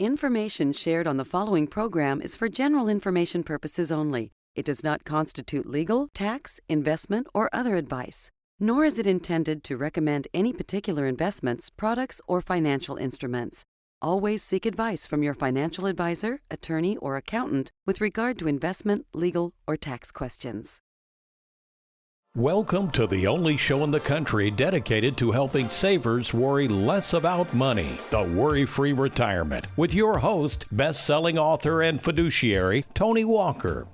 Information shared on the following program is for general information purposes only. It does not constitute legal, tax, investment, or other advice, nor is it intended to recommend any particular investments, products, or financial instruments. Always seek advice from your financial advisor, attorney, or accountant with regard to investment, legal, or tax questions. Welcome to the only show in the country dedicated to helping savers worry less about money, the Worry-Free Retirement, with your host, best-selling author and fiduciary, Tony Walker.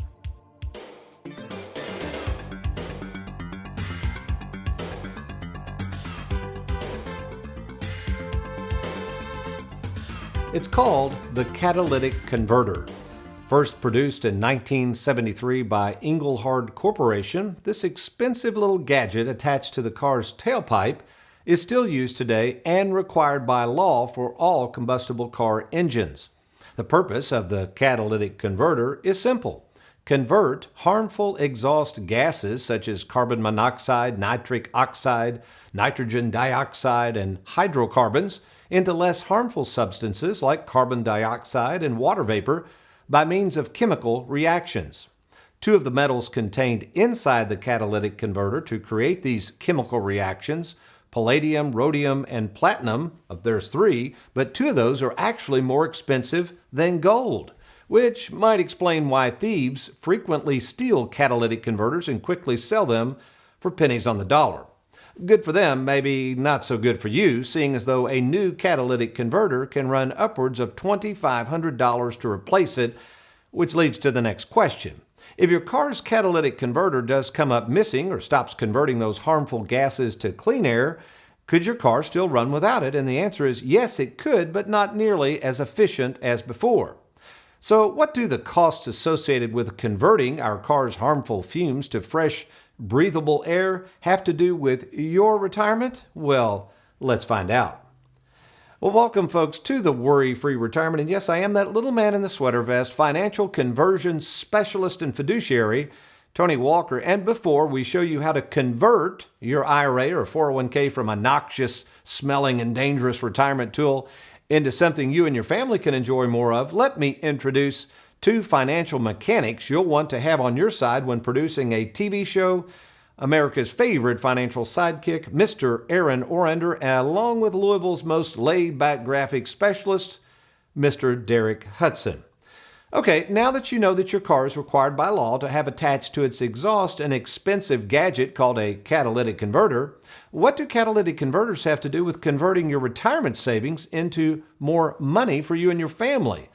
It's called the Catalytic Converter. First produced in 1973 by Engelhard Corporation, this expensive little gadget attached to the car's tailpipe is still used today and required by law for all combustible car engines. The purpose of the catalytic converter is simple: convert harmful exhaust gases such as carbon monoxide, nitric oxide, nitrogen dioxide, and hydrocarbons into less harmful substances like carbon dioxide and water vapor by means of chemical reactions. Two of the metals contained inside the catalytic converter to create these chemical reactions, palladium, rhodium, and platinum, there's three, but two of those are actually more expensive than gold, which might explain why thieves frequently steal catalytic converters and quickly sell them for pennies on the dollar. Good for them, maybe not so good for you, seeing as though a new catalytic converter can run upwards of $2,500 to replace it, which leads to the next question. If your car's catalytic converter does come up missing or stops converting those harmful gases to clean air, could your car still run without it? And the answer is yes, it could, but not nearly as efficient as before. So what do the costs associated with converting our car's harmful fumes to fresh, breathable air have to do with your retirement? Well, let's find out. Well, welcome folks to the Worry-Free Retirement. And yes, I am that little man in the sweater vest, financial conversion specialist and fiduciary, Tony Walker. And before we show you how to convert your IRA or 401k from a noxious, smelling, and dangerous retirement tool into something you and your family can enjoy more of, let me introduce two financial mechanics you'll want to have on your side when producing a TV show, America's favorite financial sidekick, Mr. Aaron Orander, along with Louisville's most laid-back graphics specialist, Mr. Derek Hudson. Okay, now that you know that your car is required by law to have attached to its exhaust an expensive gadget called a catalytic converter, what do catalytic converters have to do with converting your retirement savings into more money for you and your family?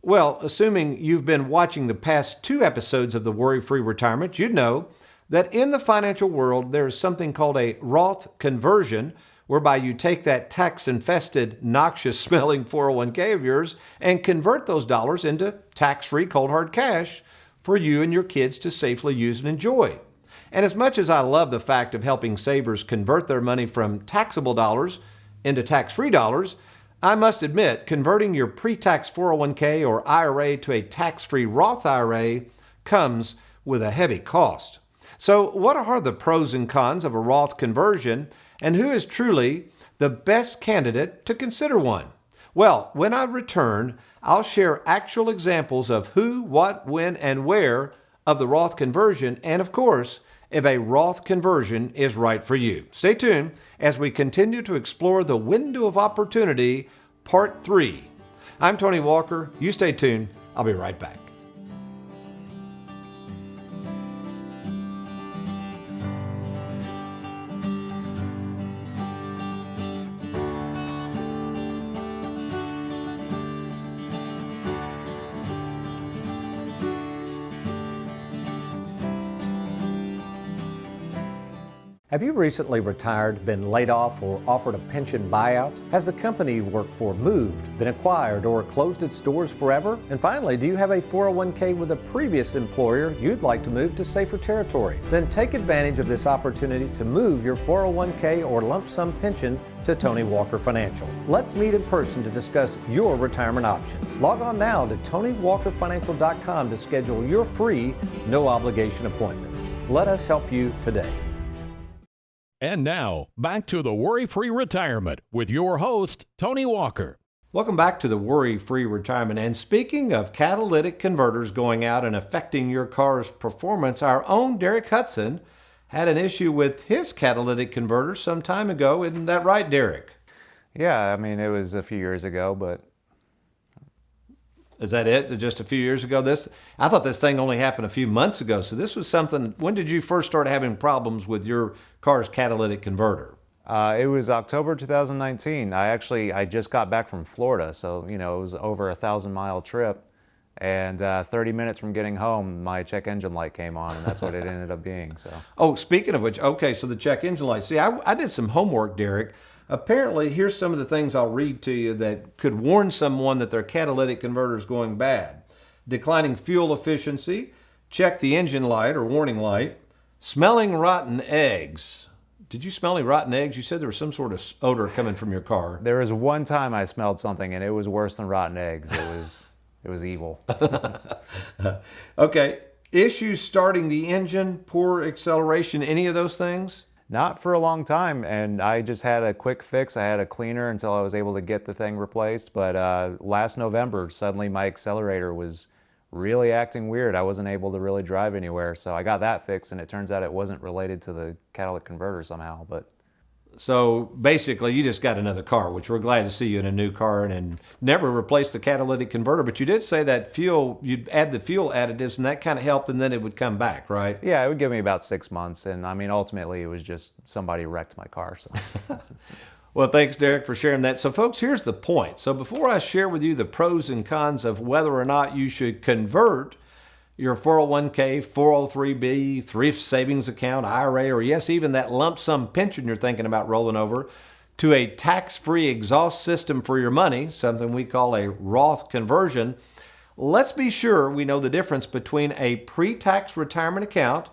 Well, assuming you've been watching the past two episodes of the Worry-Free Retirement, you'd know that in the financial world, there is something called a Roth Conversion, whereby you take that tax-infested, noxious-smelling 401k of yours and convert those dollars into tax-free cold hard cash for you and your kids to safely use and enjoy. And as much as I love the fact of helping savers convert their money from taxable dollars into tax-free dollars, I must admit, converting your pre-tax 401k or IRA to a tax-free Roth IRA comes with a heavy cost. So what are the pros and cons of a Roth conversion, and who is truly the best candidate to consider one? Well, when I return, I'll share actual examples of who, what, when, and where of the Roth conversion, and of course, if a Roth conversion is right for you. Stay tuned as we continue to explore the window of opportunity, part 3. I'm Tony Walker. You stay tuned. I'll be right back. Have you recently retired, been laid off, or offered a pension buyout? Has the company you work for moved, been acquired, or closed its doors forever? And finally, do you have a 401k with a previous employer you'd like to move to safer territory? Then take advantage of this opportunity to move your 401k or lump sum pension to Tony Walker Financial. Let's meet in person to discuss your retirement options. Log on now to TonyWalkerFinancial.com to schedule your free, no obligation appointment. Let us help you today. And now, back to the Worry-Free Retirement with your host, Tony Walker. Welcome back to the Worry-Free Retirement. And speaking of catalytic converters going out and affecting your car's performance, our own Derek Hudson had an issue with his catalytic converter some time ago. Isn't that right, Derek? Yeah, I mean, it was a few years ago, but... Is that it? Just a few years ago? I thought this thing only happened a few months ago. So this was something, when did you first start having problems with your car's catalytic converter? It was October 2019. I just got back from Florida, so, it was over a 1,000-mile trip. And 30 minutes from getting home, my check engine light came on, and that's what it ended up being. So. Oh, speaking of which, okay, so the check engine light. See, I did some homework, Derek. Apparently, here's some of the things I'll read to you that could warn someone that their catalytic converter is going bad. Declining fuel efficiency, check the engine light or warning light, smelling rotten eggs. Did you smell any rotten eggs? You said there was some sort of odor coming from your car. There was one time I smelled something, and it was worse than rotten eggs. It was evil. Okay, issues starting the engine, poor acceleration, any of those things? Not for a long time, and I just had a quick fix. I had a cleaner until I was able to get the thing replaced, but last November, suddenly my accelerator was really acting weird. I wasn't able to really drive anywhere, so I got that fixed, and it turns out it wasn't related to the catalytic converter somehow. But so basically, you just got another car, which we're glad to see you in a new car and never replaced the catalytic converter. But you did say that fuel, you'd add the fuel additives, and that kind of helped, and then it would come back, right? yeah, it would give me about 6 months, and I mean, ultimately, it was just somebody wrecked my car. So. Well, thanks, Derek, for sharing that. So, folks, here's the point. So before I share with you the pros and cons of whether or not you should convert your 401k, 403b, thrift savings account, IRA, or yes, even that lump sum pension you're thinking about rolling over to a tax-free exhaust system for your money, something we call a Roth Conversion, let's be sure we know the difference between a pre-tax retirement account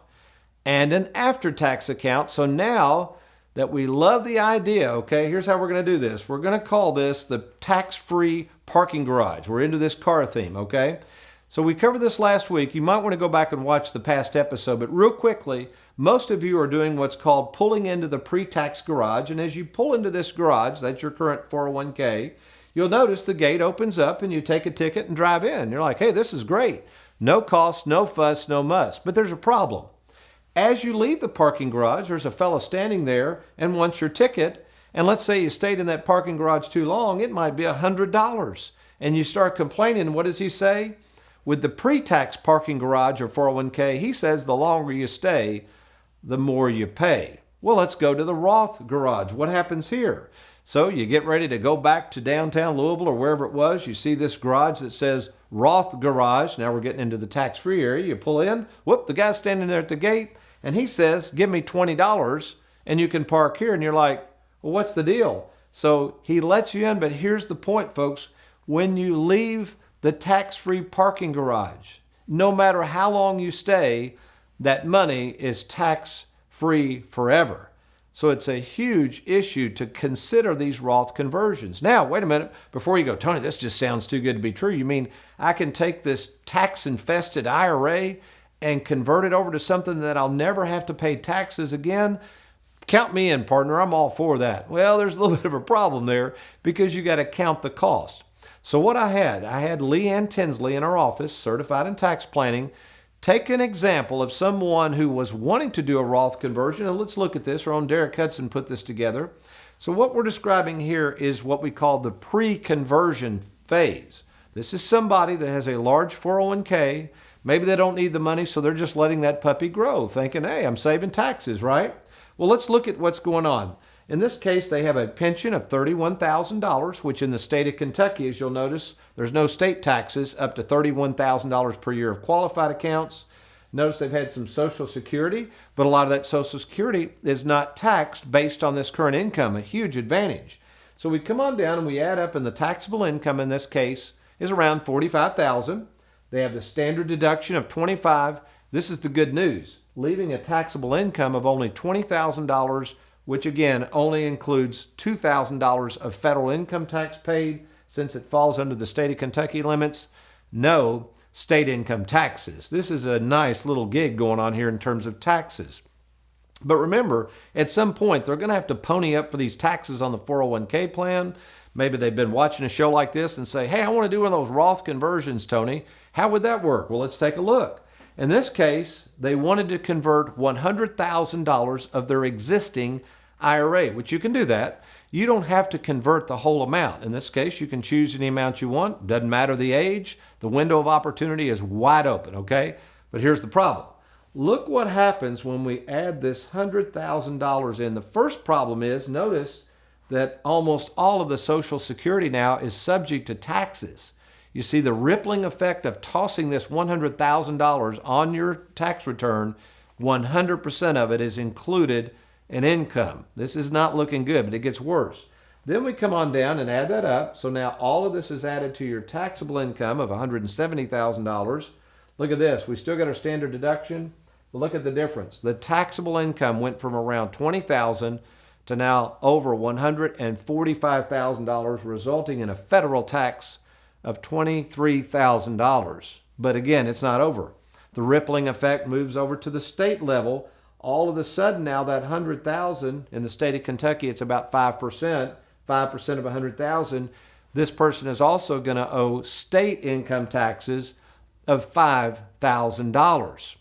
and an after-tax account. So now that we love the idea, okay, here's how we're going to do this. We're going to call this the tax-free parking garage. We're into this car theme, okay? So we covered this last week. You might want to go back and watch the past episode, but real quickly, most of you are doing what's called pulling into the pre-tax garage. And as you pull into this garage, that's your current 401k, you'll notice the gate opens up and you take a ticket and drive in. You're like, hey, this is great. No cost, no fuss, no muss. But there's a problem. As you leave the parking garage, there's a fella standing there and wants your ticket. And let's say you stayed in that parking garage too long, it might be $100. And you start complaining, what does he say? With the pre-tax parking garage or 401k, he says the longer you stay, the more you pay. Well, let's go to the Roth garage. What happens here? So you get ready to go back to downtown Louisville or wherever it was. You see this garage that says Roth Garage. Now we're getting into the tax-free area. You pull in. Whoop, the guy's standing there at the gate, and he says, give me $20, and you can park here. And you're like, well, what's the deal? So he lets you in, but here's the point, folks. When you leave the tax-free parking garage, no matter how long you stay, that money is tax-free forever. So it's a huge issue to consider these Roth conversions. Now, wait a minute, before you go, Tony, this just sounds too good to be true. You mean I can take this tax-infested IRA and convert it over to something that I'll never have to pay taxes again? Count me in, partner. I'm all for that. Well, there's a little bit of a problem there because you got to count the cost. So what I had Leanne Tinsley in our office, certified in tax planning, take an example of someone who was wanting to do a Roth conversion. And let's look at this. Our own Derek Hudson put this together. So what we're describing here is what we call the pre-conversion phase. This is somebody that has a large 401k. Maybe they don't need the money, so they're just letting that puppy grow, thinking, hey, I'm saving taxes, right? Well, let's look at what's going on. In this case, they have a pension of $31,000, which in the state of Kentucky, as you'll notice, there's no state taxes up to $31,000 per year of qualified accounts. Notice they've had some Social Security, but a lot of that Social Security is not taxed based on this current income, a huge advantage. So we come on down and we add up, and the taxable income in this case is around $45,000. They have the standard deduction of $25,000. This is the good news, leaving a taxable income of only $20,000, which again only includes $2,000 of federal income tax paid since it falls under the state of Kentucky limits. No state income taxes. This is a nice little gig going on here in terms of taxes. But remember, at some point, they're going to have to pony up for these taxes on the 401k plan. Maybe they've been watching a show like this and say, hey, I want to do one of those Roth conversions, Tony. How would that work? Well, let's take a look. In this case, they wanted to convert $100,000 of their existing IRA, which you can do that. You don't have to convert the whole amount. In this case, you can choose any amount you want. Doesn't matter the age. The window of opportunity is wide open, okay? But here's the problem. Look what happens when we add this $100,000 in. The first problem is, notice that almost all of the Social Security now is subject to taxes. You see the rippling effect of tossing this $100,000 on your tax return. 100% of it is included in income. This is not looking good, but it gets worse. Then we come on down and add that up. So now all of this is added to your taxable income of $170,000. Look at this. We still got our standard deduction. But look at the difference. The taxable income went from around $20,000 to now over $145,000, resulting in a federal tax of $23,000. But again, it's not over. The rippling effect moves over to the state level. All of a sudden now that $100,000 in the state of Kentucky, it's about 5%, 5% of $100,000. This person is also going to owe state income taxes of $5,000.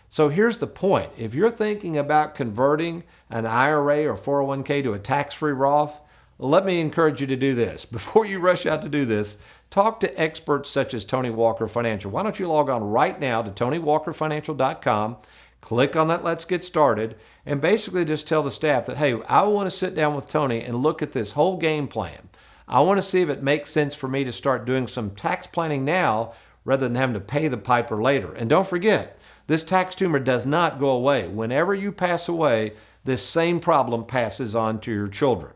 So here's the point. If you're thinking about converting an IRA or 401k to a tax-free Roth, let me encourage you to do this. Before you rush out to do this, talk to experts such as Tony Walker Financial. Why don't you log on right now to TonyWalkerFinancial.com, click on that Let's Get Started, and basically just tell the staff that, hey, I want to sit down with Tony and look at this whole game plan. I want to see if it makes sense for me to start doing some tax planning now rather than having to pay the piper later. And don't forget, this tax tumor does not go away. Whenever you pass away, this same problem passes on to your children.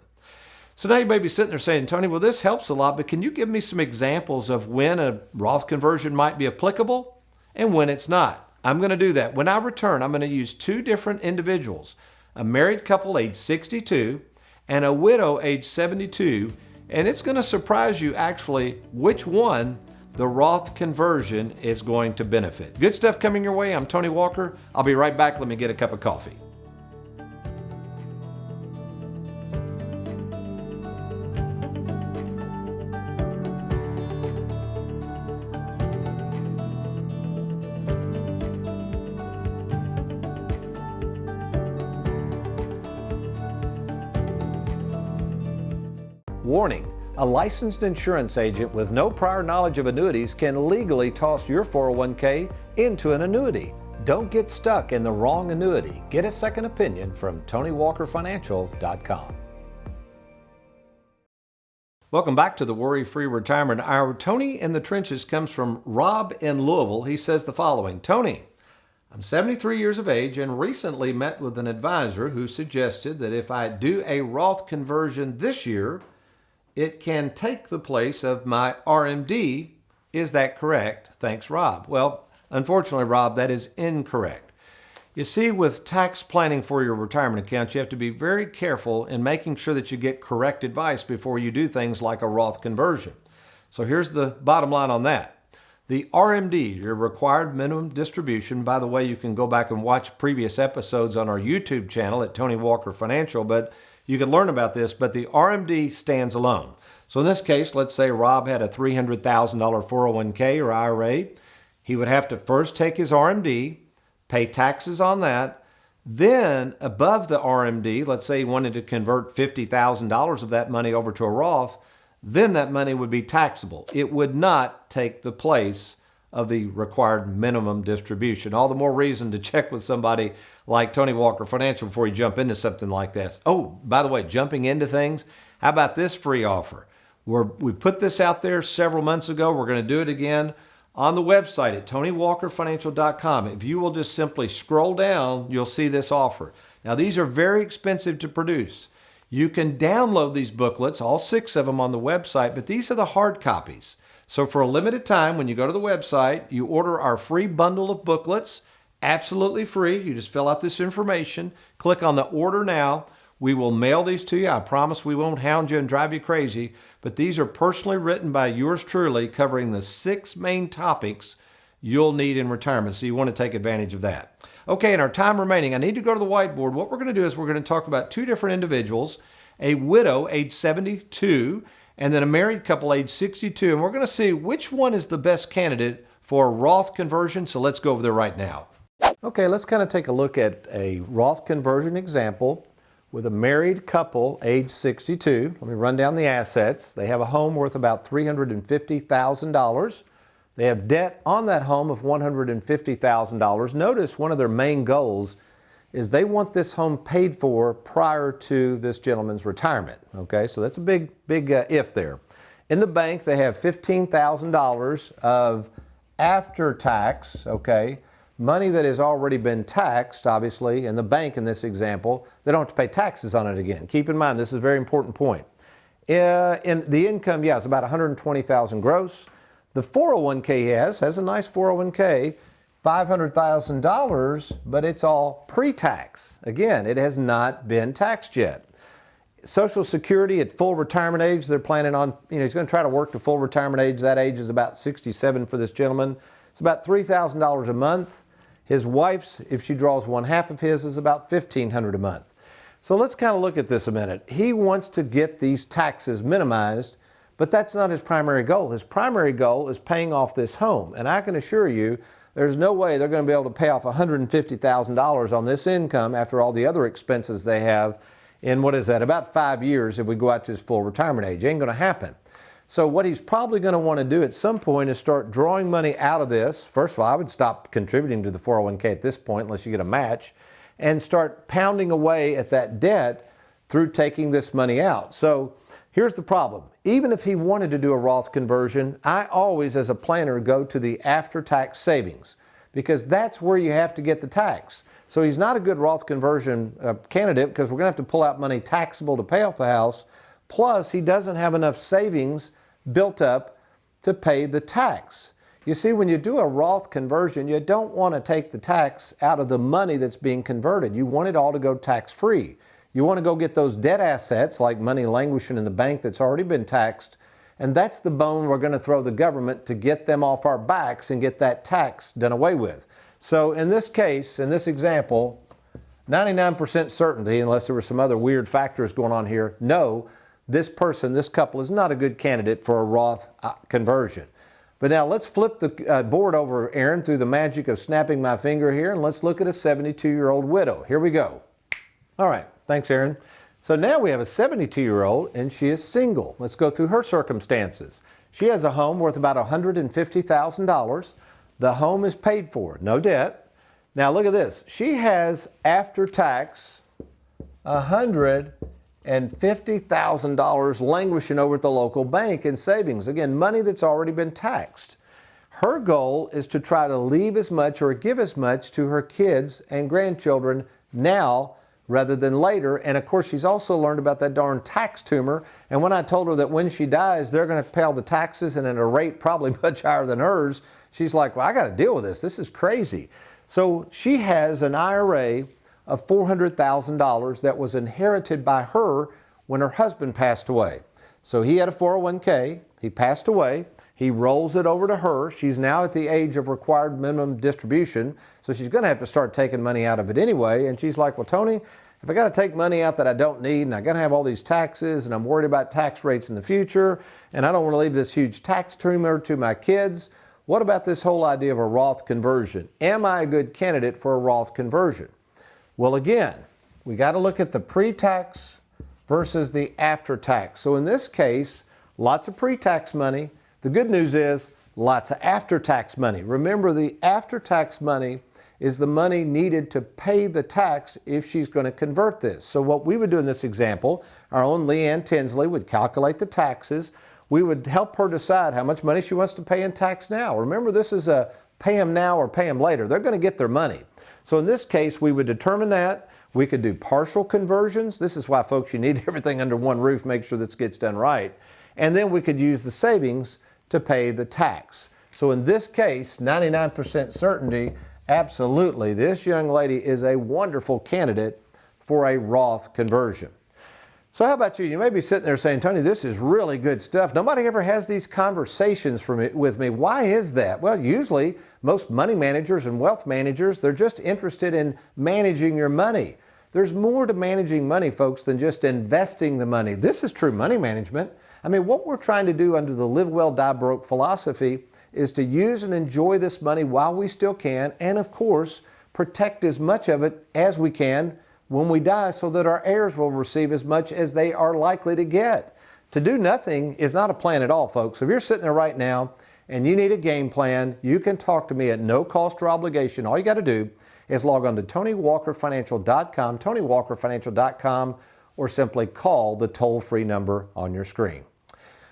So now you may be sitting there saying, Tony, well, this helps a lot, but can you give me some examples of when a Roth conversion might be applicable and when it's not? I'm going to do that. When I return, I'm going to use two different individuals, a married couple age 62 and a widow age 72, and it's going to surprise you actually which one the Roth conversion is going to benefit. Good stuff coming your way. I'm Tony Walker. I'll be right back. Let me get a cup of coffee. Warning. A licensed insurance agent with no prior knowledge of annuities can legally toss your 401k into an annuity. Don't get stuck in the wrong annuity. Get a second opinion from TonyWalkerFinancial.com. Welcome back to the Worry-Free Retirement Hour. Tony in the Trenches comes from Rob in Louisville. He says the following. Tony, I'm 73 years of age and recently met with an advisor who suggested that if I do a Roth conversion this year, it can take the place of my RMD. Is that correct? Thanks, Rob. Well, unfortunately, Rob, that is incorrect. You see, with tax planning for your retirement account, you have to be very careful in making sure that you get correct advice before you do things like a Roth conversion. So here's the bottom line on that. The RMD, your required minimum distribution, by the way, you can go back and watch previous episodes on our YouTube channel at Tony Walker Financial, but you can learn about this, but the RMD stands alone. So in this case, let's say Rob had a $300,000 401k or IRA. He would have to first take his RMD, pay taxes on that. Then above the RMD, let's say he wanted to convert $50,000 of that money over to a Roth, then that money would be taxable. It would not take the place of the required minimum distribution. All the more reason to check with somebody like Tony Walker Financial before you jump into something like this. Oh, by the way, jumping into things, how about this free offer? We put this out there several months ago. We're going to do it again on the website at TonyWalkerFinancial.com. If you will just simply scroll down, you'll see this offer. Now, these are very expensive to produce. You can download these booklets, all 6 of them on the website, but these are the hard copies. So for a limited time, when you go to the website, you order our free bundle of booklets, absolutely free. You just fill out this information, click on the order now. We will mail these to you. I promise we won't hound you and drive you crazy, but these are personally written by yours truly, covering the 6 main topics you'll need in retirement. So you want to take advantage of that. Okay, in our time remaining, I need to go to the whiteboard. What we're going to do is we're going to talk about 2 different individuals, a widow age 72 and then a married couple age 62. And we're going to see which one is the best candidate for a Roth conversion. So let's go over there right now. Okay, let's kind of take a look at a Roth conversion example with a married couple age 62. Let me run down the assets. They have a home worth about $350,000. They have debt on that home of $150,000. Notice one of their main goals is they want this home paid for prior to this gentleman's retirement. Okay, so that's a big if there. In the bank, they have $15,000 of after-tax, okay, money that has already been taxed, obviously, in the bank in this example. They don't have to pay taxes on it again. Keep in mind, this is a very important point. In the income, it's about $120,000 gross. The 401k he has a nice 401k, $500,000, but it's all pre-tax. Again, it has not been taxed yet. Social Security at full retirement age, they're planning on, he's going to try to work to full retirement age. That age is about 67 for this gentleman. It's about $3,000 a month. His wife's, if she draws one half of his, is about $1,500 a month. So let's kind of look at this a minute. He wants to get these taxes minimized, but that's not his primary goal. His primary goal is paying off this home. And I can assure you, there's no way they're going to be able to pay off $150,000 on this income after all the other expenses they have in, about 5 years if we go out to his full retirement age. It ain't going to happen. So what he's probably going to want to do at some point is start drawing money out of this. First of all, I would stop contributing to the 401k at this point unless you get a match, and start pounding away at that debt through taking this money out. So here's the problem. Even if he wanted to do a Roth conversion, I always, as a planner, go to the after-tax savings because that's where you have to get the tax. So he's not a good Roth conversion candidate because we're going to have to pull out money taxable to pay off the house. Plus, he doesn't have enough savings built up to pay the tax. You see, when you do a Roth conversion, you don't want to take the tax out of the money that's being converted. You want it all to go tax-free. You want to go get those debt assets, like money languishing in the bank that's already been taxed, and that's the bone we're going to throw the government to get them off our backs and get that tax done away with. So in this case, in this example, 99% certainty, unless there were some other weird factors going on here, no, this couple is not a good candidate for a Roth conversion. But now let's flip the board over, Aaron, through the magic of snapping my finger here, and let's look at a 72-year-old widow. Here we go. All right, thanks, Aaron. So now we have a 72-year-old, and she is single. Let's go through her circumstances. She has a home worth about $150,000. The home is paid for, no debt. Now look at this. She has, after tax, $150,000 languishing over at the local bank in savings. Again, money that's already been taxed. Her goal is to try to leave as much or give as much to her kids and grandchildren now rather than later. And of course, she's also learned about that darn tax tumor. And when I told her that when she dies, they're going to pay all the taxes and at a rate probably much higher than hers, she's like, well, I got to deal with this. This is crazy. So she has an IRA of $400,000 that was inherited by her when her husband passed away. So he had a 401k, he passed away, he rolls it over to her. She's now at the age of required minimum distribution, so she's going to have to start taking money out of it anyway. And she's like, well, Tony, if I got to take money out that I don't need, and I got to have all these taxes, and I'm worried about tax rates in the future, and I don't want to leave this huge tax tumor to my kids, what about this whole idea of a Roth conversion? Am I a good candidate for a Roth conversion? Well, again, we got to look at the pre-tax versus the after-tax. So in this case, lots of pre-tax money. The good news is lots of after-tax money. Remember, the after-tax money is the money needed to pay the tax if she's going to convert this. So what we would do in this example, our own Leanne Tinsley would calculate the taxes. We would help her decide how much money she wants to pay in tax now. Remember, this is a pay them now or pay them later. They're going to get their money. So in this case, we would determine that. We could do partial conversions. This is why, folks, you need everything under one roof, make sure this gets done right. And then we could use the savings to pay the tax. So in this case, 99% certainty, absolutely, this young lady is a wonderful candidate for a Roth conversion. So how about you? You may be sitting there saying, Tony, this is really good stuff. Nobody ever has these conversations with me. Why is that? Well, usually most money managers and wealth managers, they're just interested in managing your money. There's more to managing money, folks, than just investing the money. This is true money management. I mean, what we're trying to do under the Live Well, Die Broke philosophy is to use and enjoy this money while we still can, and of course, protect as much of it as we can when we die so that our heirs will receive as much as they are likely to get. To do nothing is not a plan at all, folks. So if you're sitting there right now and you need a game plan, you can talk to me at no cost or obligation. All you got to do is log on to TonyWalkerFinancial.com, TonyWalkerFinancial.com, or simply call the toll-free number on your screen.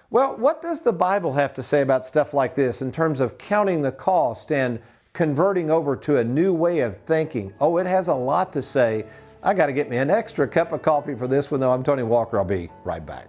Well, what does the Bible have to say about stuff like this in terms of counting the cost and converting over to a new way of thinking? Oh, it has a lot to say. I got to get me an extra cup of coffee for this one, though. I'm Tony Walker. I'll be right back.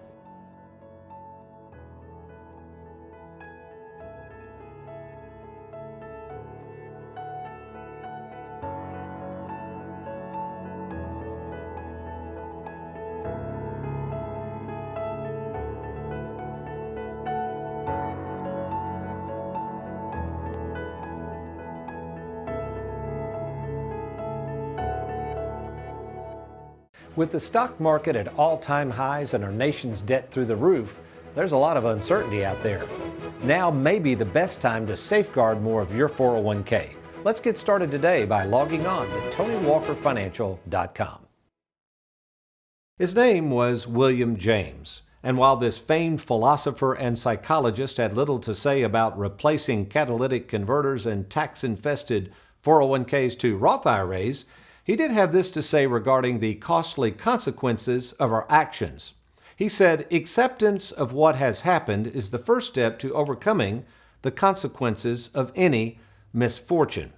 With the stock market at all-time highs and our nation's debt through the roof, there's a lot of uncertainty out there. Now may be the best time to safeguard more of your 401k. Let's get started today by logging on to TonyWalkerFinancial.com. His name was William James, and while this famed philosopher and psychologist had little to say about replacing catalytic converters and tax-infested 401ks to Roth IRAs, he did have this to say regarding the costly consequences of our actions. He said, "Acceptance of what has happened is the first step to overcoming the consequences of any misfortune."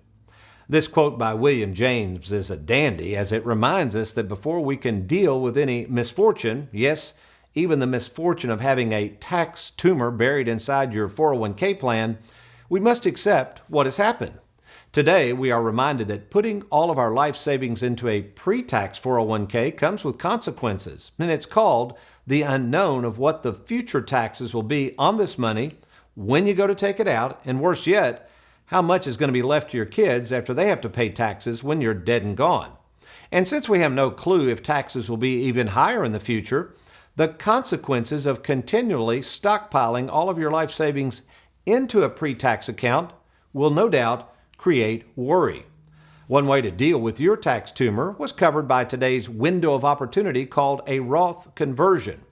This quote by William James is a dandy, as it reminds us that before we can deal with any misfortune, yes, even the misfortune of having a tax tumor buried inside your 401k plan, we must accept what has happened. Today, we are reminded that putting all of our life savings into a pre-tax 401k comes with consequences, and it's called the unknown of what the future taxes will be on this money when you go to take it out, and worse yet, how much is going to be left to your kids after they have to pay taxes when you're dead and gone. And since we have no clue if taxes will be even higher in the future, the consequences of continually stockpiling all of your life savings into a pre-tax account will no doubt create worry. One way to deal with your tax tumor was covered by today's window of opportunity called a Roth Conversion.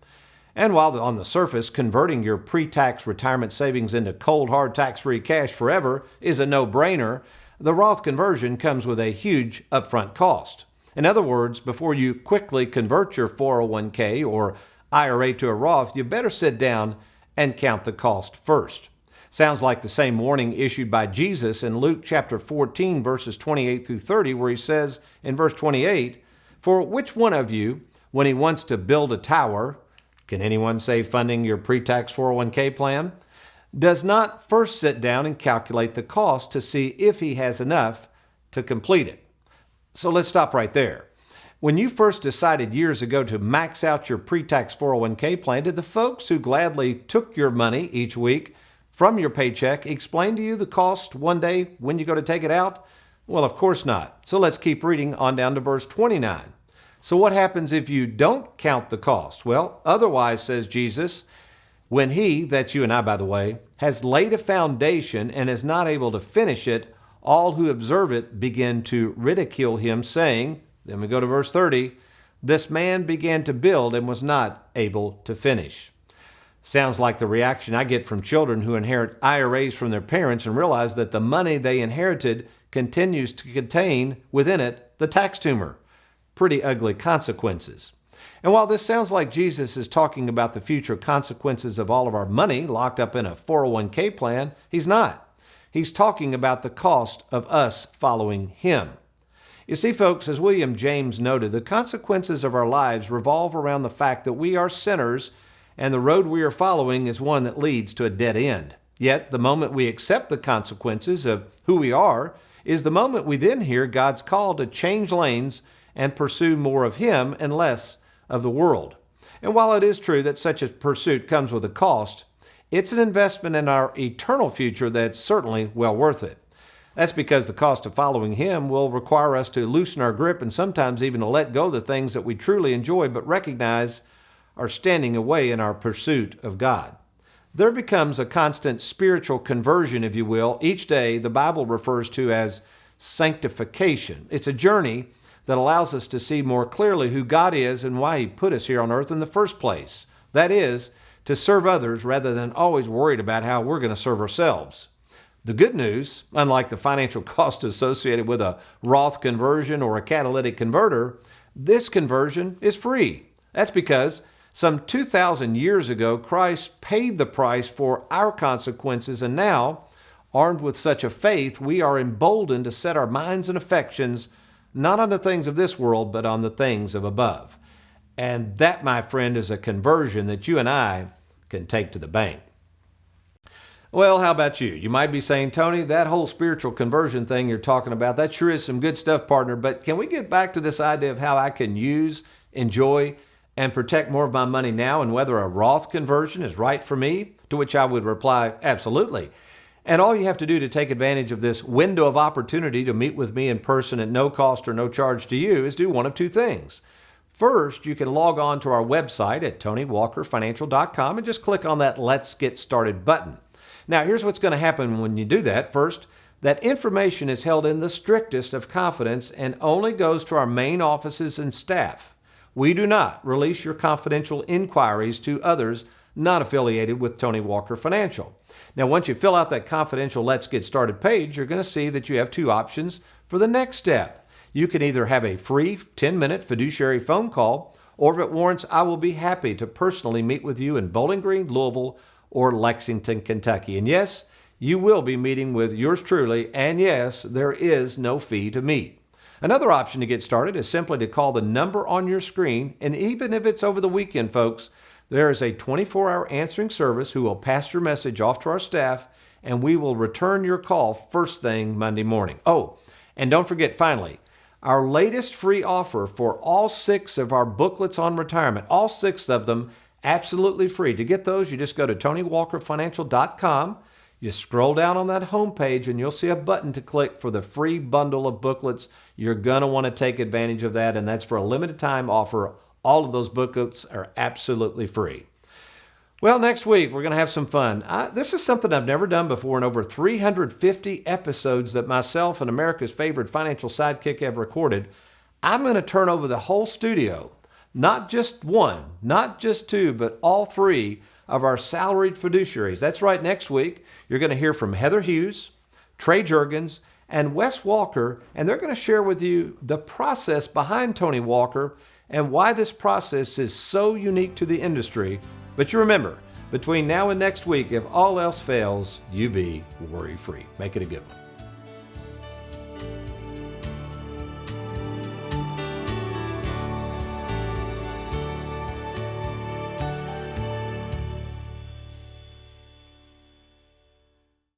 And while on the surface, converting your pre-tax retirement savings into cold, hard, tax-free cash forever is a no-brainer, the Roth Conversion comes with a huge upfront cost. In other words, before you quickly convert your 401k or IRA to a Roth, you better sit down and count the cost first. Sounds like the same warning issued by Jesus in Luke chapter 14, verses 28 through 30, where he says in verse 28, "For which one of you, when he wants to build a tower," can anyone say funding your pre-tax 401k plan, "does not first sit down and calculate the cost to see if he has enough to complete it?" So let's stop right there. When you first decided years ago to max out your pre-tax 401k plan, did the folks who gladly took your money each week from your paycheck explain to you the cost one day when you go to take it out? Well, of course not. So let's keep reading on down to verse 29. "So what happens if you don't count the cost? Well, otherwise, says Jesus, when he," that's you and I, by the way, "has laid a foundation and is not able to finish it, all who observe it begin to ridicule him, saying," then we go to verse 30, "this man began to build and was not able to finish." Sounds like the reaction I get from children who inherit IRAs from their parents and realize that the money they inherited continues to contain within it the tax tumor. Pretty ugly consequences. And while this sounds like Jesus is talking about the future consequences of all of our money locked up in a 401k plan, he's not. He's talking about the cost of us following him. You see, folks, as William James noted, the consequences of our lives revolve around the fact that we are sinners and the road we are following is one that leads to a dead end. Yet, the moment we accept the consequences of who we are is the moment we then hear God's call to change lanes and pursue more of Him and less of the world. And while it is true that such a pursuit comes with a cost, it's an investment in our eternal future that's certainly well worth it. That's because the cost of following Him will require us to loosen our grip and sometimes even to let go of the things that we truly enjoy but recognize are standing away in our pursuit of God. There becomes a constant spiritual conversion, if you will, each day the Bible refers to as sanctification. It's a journey that allows us to see more clearly who God is and why He put us here on earth in the first place. That is, to serve others rather than always worried about how we're going to serve ourselves. The good news, unlike the financial cost associated with a Roth conversion or a catalytic converter, this conversion is free. That's because some 2,000 years ago, Christ paid the price for our consequences, and now, armed with such a faith, we are emboldened to set our minds and affections not on the things of this world, but on the things of above. And that, my friend, is a conversion that you and I can take to the bank. Well, how about you? You might be saying, Tony, that whole spiritual conversion thing you're talking about, that sure is some good stuff, partner, but can we get back to this idea of how I can use, enjoy, and protect more of my money now and whether a Roth conversion is right for me? To which I would reply, absolutely. And all you have to do to take advantage of this window of opportunity to meet with me in person at no cost or no charge to you is do one of two things. First, you can log on to our website at TonyWalkerFinancial.com and just click on that Let's Get Started button. Now, here's what's going to happen when you do that. First, that information is held in the strictest of confidence and only goes to our main offices and staff. We do not release your confidential inquiries to others not affiliated with Tony Walker Financial. Now, once you fill out that confidential Let's Get Started page, you're going to see that you have two options for the next step. You can either have a free 10-minute fiduciary phone call, or if it warrants, I will be happy to personally meet with you in Bowling Green, Louisville, or Lexington, Kentucky. And yes, you will be meeting with yours truly, and yes, there is no fee to meet. Another option to get started is simply to call the number on your screen, and even if it's over the weekend, folks, there is a 24-hour answering service who will pass your message off to our staff, and we will return your call first thing Monday morning. Oh, and don't forget, finally, our latest free offer for all 6 of our booklets on retirement, all 6 of them absolutely free. To get those, you just go to TonyWalkerFinancial.com. You scroll down on that homepage and you'll see a button to click for the free bundle of booklets. You're going to want to take advantage of that, and that's for a limited time offer. All of those booklets are absolutely free. Well, next week, we're going to have some fun. This is something I've never done before in over 350 episodes that myself and America's favorite financial sidekick have recorded. I'm going to turn over the whole studio, not just one, not just 2, but all 3 of our salaried fiduciaries. That's right, next week, you're going to hear from Heather Hughes, Trey Juergens, and Wes Walker, and they're going to share with you the process behind Tony Walker and why this process is so unique to the industry. But you remember, between now and next week, if all else fails, you be worry-free. Make it a good one.